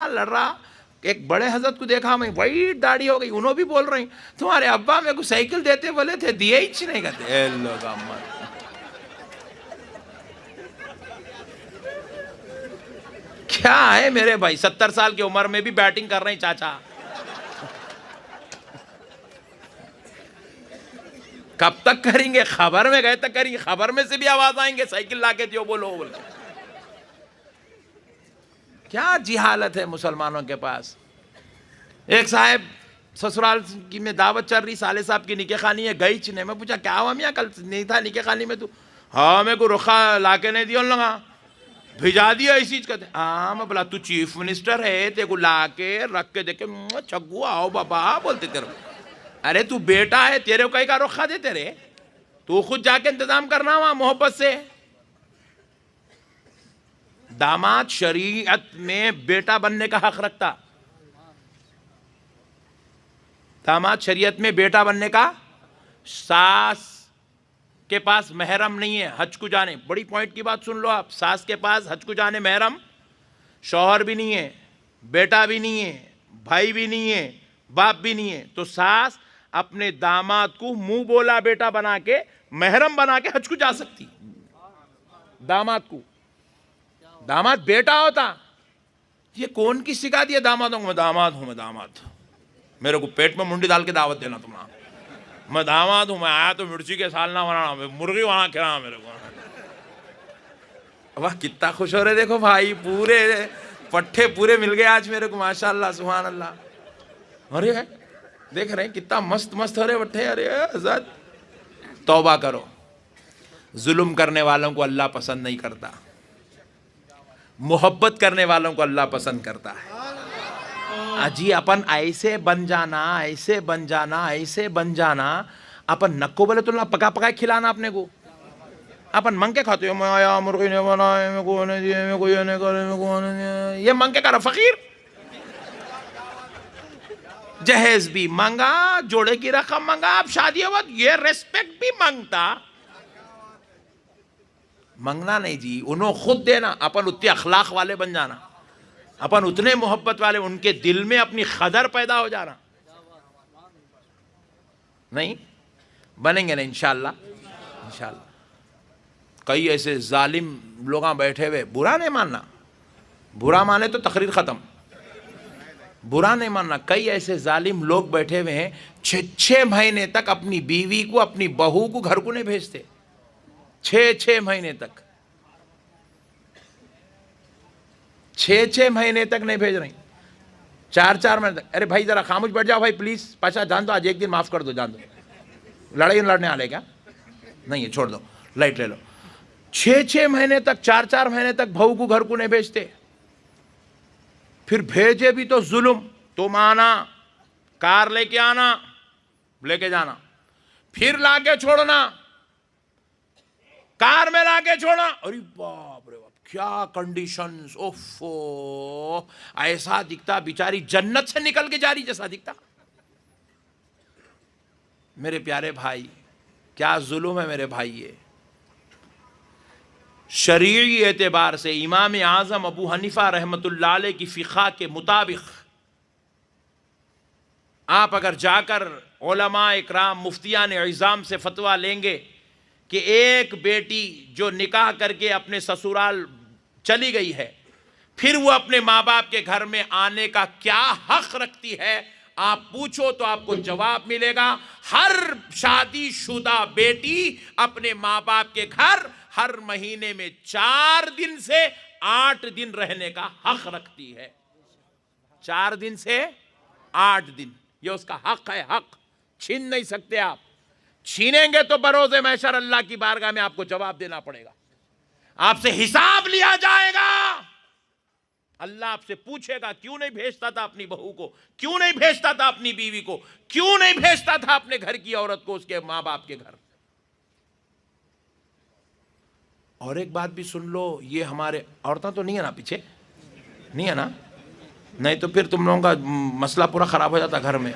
लड़ रहा। एक बड़े हजरत को देखा मैं, वही दाढ़ी हो गई, उन्होंने भी बोल रही तुम्हारे अब्बा मेरे को साइकिल देते बोले थे, दिए ही नहीं कहते लोग। क्या है मेरे भाई, 70 साल की उम्र में भी बैटिंग कर रहे हैं चाचा। कब तक करेंगे? खबर में गए तक करेंगे, खबर में से भी आवाज आएंगे साइकिल लाके जो बोलो बोल। क्या जिहालत है मुसलमानों के पास। एक साहब ससुराल की में दावत चल रही, साले साहब की निके खानी है, गई चने। मैं पूछा क्या हुआ मियाँ, कल नहीं था निके खानी में तू? हाँ मेरे को रुखा लाके नहीं दिया लगा, भिजा दिया इसी चीज कहते। हाँ मैं बोला तू चीफ मिनिस्टर है, तेरे को लाके रख के देखे छग्गू आओ बाबा बोलते तेरे। अरे तू बेटा है, तेरे को कहीं का रुखा देते रे, तू खुद जाके इंतजाम करना वहां मोहब्बत से। दामाद शरीयत में बेटा बनने का हक रखता, दामाद शरीयत में बेटा बनने का। सास के पास महरम नहीं है हज को जाने, बड़ी पॉइंट की बात सुन लो आप, सास के पास हज को जाने महरम शौहर भी नहीं है, बेटा भी नहीं है, भाई भी नहीं है, बाप भी नहीं है। तो सास अपने दामाद को मुंह बोला बेटा बना के, महरम बना के हज को जा सकती। दामाद को, दामाद बेटा होता। ये कौन की सिखा दिया दामादों को? मैं दामाद हूं, मैं दामाद, मेरे को पेट में मुंडी डाल के दावत देना तुम। मैं दामाद हूं, मैं आया तो मिर्ची के साल ना बनाना, मुर्गी वहां खिलाना मेरे को। वाह कितना खुश हो रहे देखो भाई, पूरे पट्टे पूरे मिल गए आज मेरे को, माशाल्लाह सुभान अल्लाह। अरे देख रहे हैं कितना मस्त मस्त हो रहे पट्टे। अरे हज़रत तौबा करो, जुल्म करने वालों को अल्लाह पसंद नहीं करता, मोहब्बत करने वालों को अल्लाह पसंद करता है। अजी अपन ऐसे बन जाना, ऐसे बन जाना, ऐसे बन जाना। अपन नक्को बोले तो ना पका पका खिलाना अपने को। अपन मंग के खाते हो, मैं आया मुर्गी ने बनाए, मेरे को नहीं दिए, मेरे को ये नहीं करे, मेरे को नहीं दिए। ये मंग के करा फकीर। जहेज भी मांगा, जोड़े की रकम मांगा, अब शादी हो ये रेस्पेक्ट भी मांगता। मंगना नहीं जी, उन्होंने खुद देना। अपन उतने अखलाक वाले बन जाना, अपन उतने मोहब्बत वाले, उनके दिल में अपनी कदर पैदा हो जाना। नहीं बनेंगे ना इंशाल्लाह, इंशाल्लाह। कई ऐसे जालिम लोग बैठे हुए, बुरा नहीं मानना, बुरा माने तो तकरीर खत्म, बुरा नहीं मानना। कई ऐसे जालिम लोग बैठे हुए हैं, 6 महीने तक अपनी बीवी को, अपनी बहू को घर को नहीं भेजते। 6 महीने तक, 6 महीने तक नहीं भेज रही, 4 महीने तक। अरे भाई जरा खामोश बैठ जाओ भाई प्लीज, पाशा जान दो, आज एक दिन माफ कर दो, जान दो। लड़ाई लड़ने वाले क्या नहीं है, छोड़ दो, लाइट ले लो। 6 महीने तक, 4 महीने तक बहू को घर को नहीं भेजते। फिर भेजे भी तो जुल्म, तुम आना, कार लेके आना, लेके जाना, फिर लाके छोड़ना, कार में लाके छोड़ना। अरे बाप रे बाप, क्या कंडीशंस। ओफो, ऐसा दिखता बेचारी जन्नत से निकल के जा रही जैसा दिखता। मेरे प्यारे भाई, क्या जुल्म है मेरे भाई। ये शरीई एतबार से इमाम आज़म अबू हनीफा रहमतुल्लाह अलैह की फ़िक़्ह के मुताबिक आप अगर जाकर उलमा इकराम मुफ्तियान इज़ाम से फतवा लेंगे कि एक बेटी जो निकाह करके अपने ससुराल चली गई है, फिर वो अपने माँ बाप के घर में आने का क्या हक रखती है, आप पूछो तो आपको जवाब मिलेगा। हर शादीशुदा बेटी अपने माँ बाप के घर हर महीने में 4 दिन से 8 दिन रहने का हक रखती है। 4 दिन से 8 दिन, ये उसका हक है, हक छीन नहीं सकते आप। छीनेंगे तो बरोज़े महशर अल्लाह की बारगाह में आपको जवाब देना पड़ेगा, आपसे हिसाब लिया जाएगा। अल्लाह आपसे पूछेगा क्यों नहीं भेजता था अपनी बहू को, क्यों नहीं भेजता था अपनी बीवी को, क्यों नहीं भेजता था अपने घर की औरत को उसके मां बाप के घर। और एक बात भी सुन लो, ये हमारे औरतें तो नहीं है ना, पीछे नहीं है ना, नहीं तो फिर तुम लोगों का मसला पूरा खराब हो जाता घर में।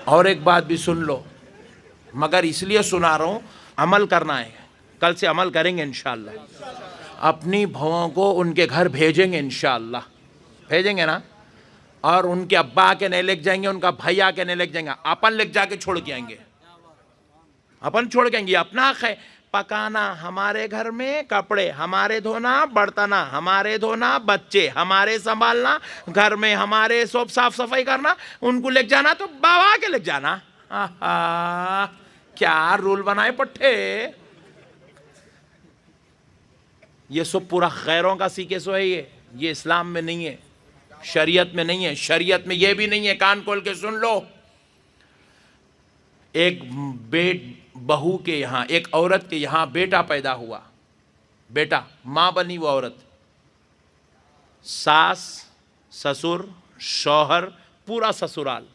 और एक बात भी सुन लो, मगर इसलिए सुना रहा हूं, अमल करना है, कल से अमल करेंगे इंशाअल्लाह। अपनी बहुओं को उनके घर भेजेंगे इंशाअल्लाह, भेजेंगे ना। और उनके अब्बा के नहीं लेके जाएंगे, उनका भैया के नहीं लेके जाएंगे, अपन लेके जाके छोड़ के आएंगे, अपन छोड़ के आएंगे। अपना हक है पकाना हमारे घर में, कपड़े हमारे धोना, बर्तना हमारे धोना, बच्चे हमारे संभालना, घर में हमारे सब साफ सफाई करना, उनको लेके जाना तो बाबा के लेके जाना। आहा, क्या रूल बनाए पट्टे। ये सब पूरा गैरों का सीखे सो है। ये इस्लाम में नहीं है, शरीयत में नहीं है। शरीयत में ये भी नहीं है, कान खोल के सुन लो। एक बहू के यहाँ, एक औरत के यहाँ बेटा पैदा हुआ, बेटा, माँ बनी वो औरत, सास ससुर शौहर पूरा ससुराल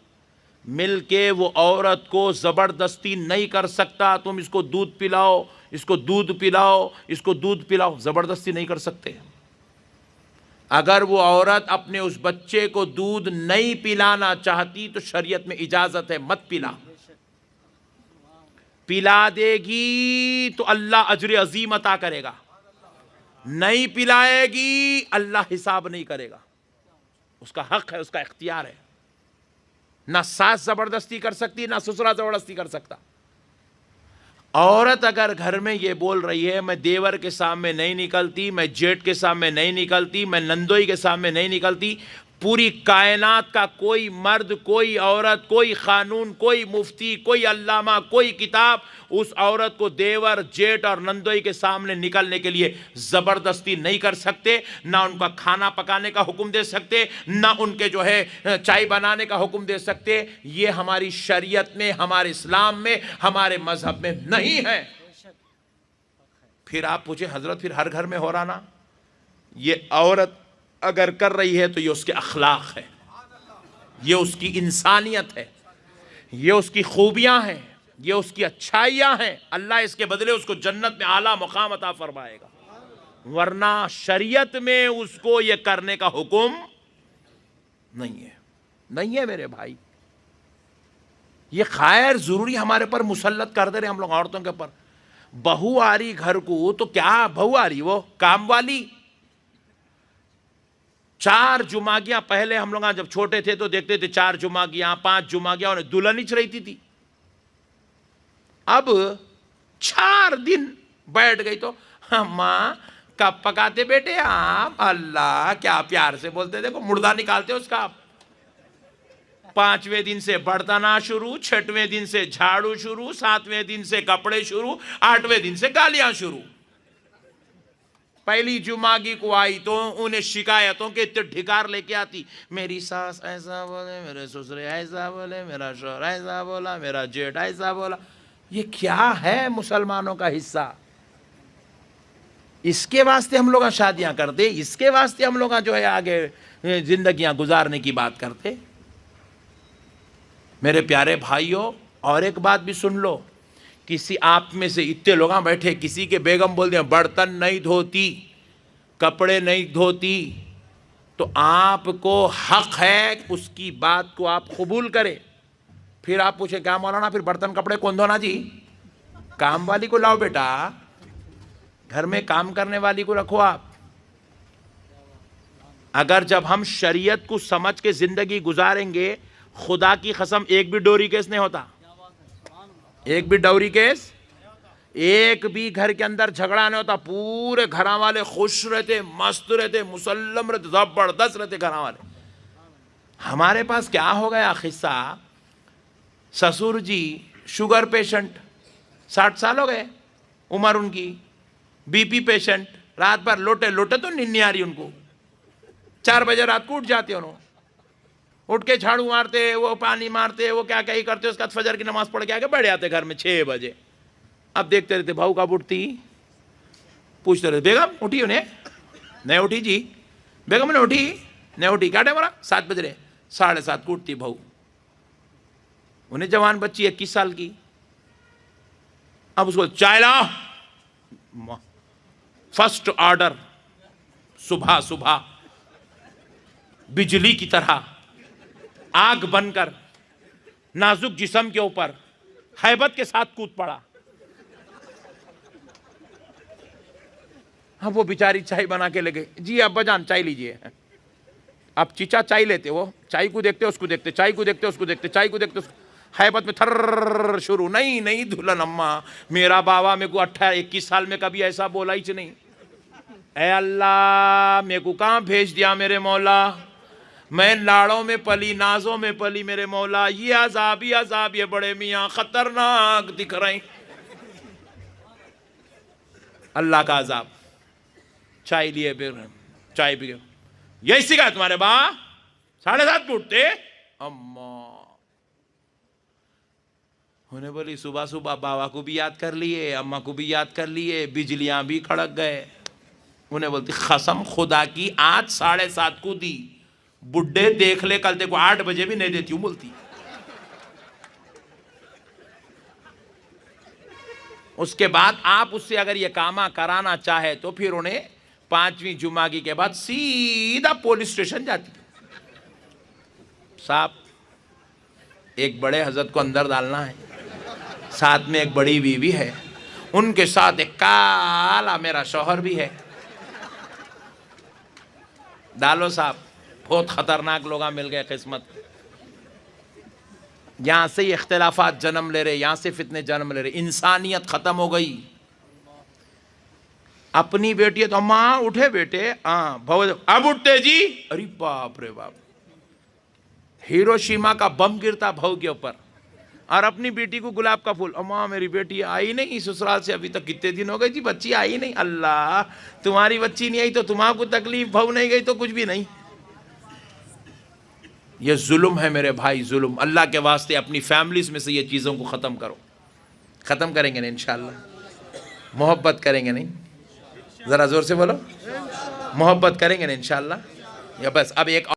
मिलके वो औरत को जबरदस्ती नहीं कर सकता, तुम इसको दूध पिलाओ, इसको दूध पिलाओ, इसको दूध पिलाओ, जबरदस्ती नहीं कर सकते। अगर वो औरत अपने उस बच्चे को दूध नहीं पिलाना चाहती तो शरीयत में इजाजत है, मत पिला। पिला देगी तो अल्लाह अजर अजीम अता करेगा, नहीं पिलाएगी अल्लाह हिसाब नहीं करेगा। उसका हक है, उसका इख्तियार है। ना सास जबरदस्ती कर सकती, ना ससुरा जबरदस्ती कर सकता। औरत अगर घर में ये बोल रही है मैं देवर के सामने नहीं निकलती, मैं जेठ के सामने नहीं निकलती, मैं नंदोई के सामने नहीं निकलती, पूरी कायनात का कोई मर्द, कोई औरत, कोई कानून, कोई मुफ्ती, कोई अल्लामा, कोई किताब उस औरत को देवर जेठ और नंदोई के सामने निकलने के लिए ज़बरदस्ती नहीं कर सकते। ना उनका खाना पकाने का हुक्म दे सकते, ना उनके जो है चाय बनाने का हुक्म दे सकते। ये हमारी शरीयत में, हमारे इस्लाम में, हमारे मजहब में नहीं है। फिर आप पूछे हजरत फिर हर घर में हो रहा ना? ये औरत अगर कर रही है तो ये उसके अखलाक है, ये उसकी इंसानियत है, ये उसकी खूबियां हैं, ये उसकी अच्छाइयां हैं। अल्लाह इसके बदले उसको जन्नत में आला मुकाम अता फरमाएगा। वरना शरीयत में उसको ये करने का हुक्म नहीं है, नहीं है मेरे भाई। ये खैर जरूरी हमारे पर मुसल्लत कर दे रहे हम लोग औरतों के ऊपर। बहू आ रही घर को तो क्या बहू आ रही, वो काम वाली। 4 जुमागियां पहले हम लोग जब छोटे थे तो देखते थे, 4 जुमागियां 5 जुमागियां उन्हें दुल्हन ही रहती थी। अब 4 दिन बैठ गई तो माँ कब पकाते बेटे आप? अल्लाह क्या प्यार से बोलते, देखो मुर्दा निकालते उसका। 5वें दिन से बर्तना शुरू, 6वें दिन से झाड़ू शुरू, 7वें दिन से कपड़े शुरू, 8वें दिन से गालियां शुरू। पहली जुमागी को आई तो उन्हें शिकायतों के इतने ढिकार लेके आती, मेरी सास ऐसा बोले, मेरे ससुर ऐसा बोले, मेरा शौहर ऐसा बोला, मेरा जेठ ऐसा बोला। ये क्या है मुसलमानों का हिस्सा? इसके वास्ते हम लोग शादियां करते, इसके वास्ते हम लोग जो है आगे जिंदगियां गुजारने की बात करते। मेरे प्यारे भाइयों, और एक बात भी सुन लो, किसी आप में से इतने लोग बैठे, किसी के बेगम बोल दिया बर्तन नहीं धोती, कपड़े नहीं धोती, तो आपको हक है उसकी बात को आप कबूल करें। फिर आप पूछे क्या मौलाना फिर बर्तन कपड़े कौन धोना जी? काम वाली को लाओ बेटा, घर में काम करने वाली को रखो आप। अगर जब हम शरीयत को समझ के जिंदगी गुजारेंगे, खुदा की कसम एक भी डोरी केस नहीं होता, एक भी डौरी केस, एक भी घर के अंदर झगड़ा नहीं होता। पूरे घरा वाले खुश रहते, मस्त रहते, मुसल्लम रहते, जबरदस्त रहते घरा वाले। हमारे पास क्या हो गया किस्सा, ससुर जी शुगर पेशेंट, 60 साल हो गए उम्र उनकी, बीपी पेशेंट, रात भर लोटे लोटे तो नींद नहीं आ रही उनको, 4 बजे रात को उठ जाते उन्होंने, उठ के झाड़ू मारते, वो पानी मारते, वो क्या क्या ही करते, उसके बाद फजर की नमाज पढ़ के आके बैठ जाते घर में 6 बजे। अब देखते रहते भाऊ कब उठती, पूछते रहते बेगम उठी उन्हें? नहीं उठी जी। बेगम ने उठी? नहीं उठी। क्या टाइम हो रहा? 7 बज रहे। 7:30 को उठती भाऊ। उन्हें जवान बच्ची 21 साल की। अब उसको चाय लाओ, फर्स्ट ऑर्डर, सुबह सुबह बिजली की तरह आग बनकर नाजुक जिस्म के ऊपर हैबत के साथ कूद पड़ा। हाँ वो बेचारी चाय बना के ले गई, जी अब्बा जान चाय लीजिए। अब चीचा चाय लेते, वो चाय को देखते उसको देखते, चाय को देखते उसको देखते, चाय को देखते उसको, हैबत में थर्र शुरू, नहीं नहीं दुल्हन अम्मा, मेरा बाबा मेरे को 18-21 साल में कभी ऐसा बोला ही नहीं। ऐ अल्लाह मेरे को कहाँ भेज दिया मेरे मौला, मैं लाड़ों में पली, नाजों में पली मेरे मौला, ये अजाब ये बड़े मियाँ खतरनाक दिख रहे, अल्लाह का अजाब। चाय लिए फिर चाय पी गए, यही सिखा तुम्हारे बा 7:30 को उठते, अम्मा उन्हें बोली सुबह सुबह बाबा को भी याद कर लिए, अम्मा को भी याद कर लिए, बिजलियां भी खड़क गए। उन्हें बोलती कसम खुदा की आज 7:30 को दी, बुड्ढे देख ले कल देखो 8 बजे भी नहीं देती हूं बोलती। उसके बाद आप उससे अगर ये कामा कराना चाहे तो फिर उन्हें 5वीं जुमागी के बाद सीधा पुलिस स्टेशन जाती। साहब एक बड़े हजरत को अंदर डालना है, साथ में एक बड़ी बीवी है, उनके साथ एक काला मेरा शौहर भी है, डालो साहब। बहुत खतरनाक लोग मिल गए किस्मत। यहां से ही इख्तिलाफात जन्म ले रहे, यहां से फितने जन्म ले रहे, इंसानियत खत्म हो गई। अपनी बेटी है तो अम्मा उठे बेटे, हाँ अब उठते जी, अरे बाप रे बाप, हिरोशिमा का बम गिरता भाव के ऊपर। और अपनी बेटी को गुलाब का फूल, अम्मा मेरी बेटी आई नहीं ससुराल से अभी तक कितने दिन हो गए जी, बच्ची आई नहीं। अल्लाह तुम्हारी बच्ची नहीं आई तो तुम्हारा तकलीफ, भाव नहीं गई तो कुछ भी नहीं। ये जुल्म है मेरे भाई, जुल्म। अल्लाह के वास्ते अपनी फैमिलीज में से ये चीज़ों को ख़त्म करो। ख़त्म करेंगे नहीं इंशाअल्लाह, मोहब्बत करेंगे नहीं, ज़रा ज़ोर से बोलो, मोहब्बत करेंगे नहीं इंशाअल्लाह। या बस अब एक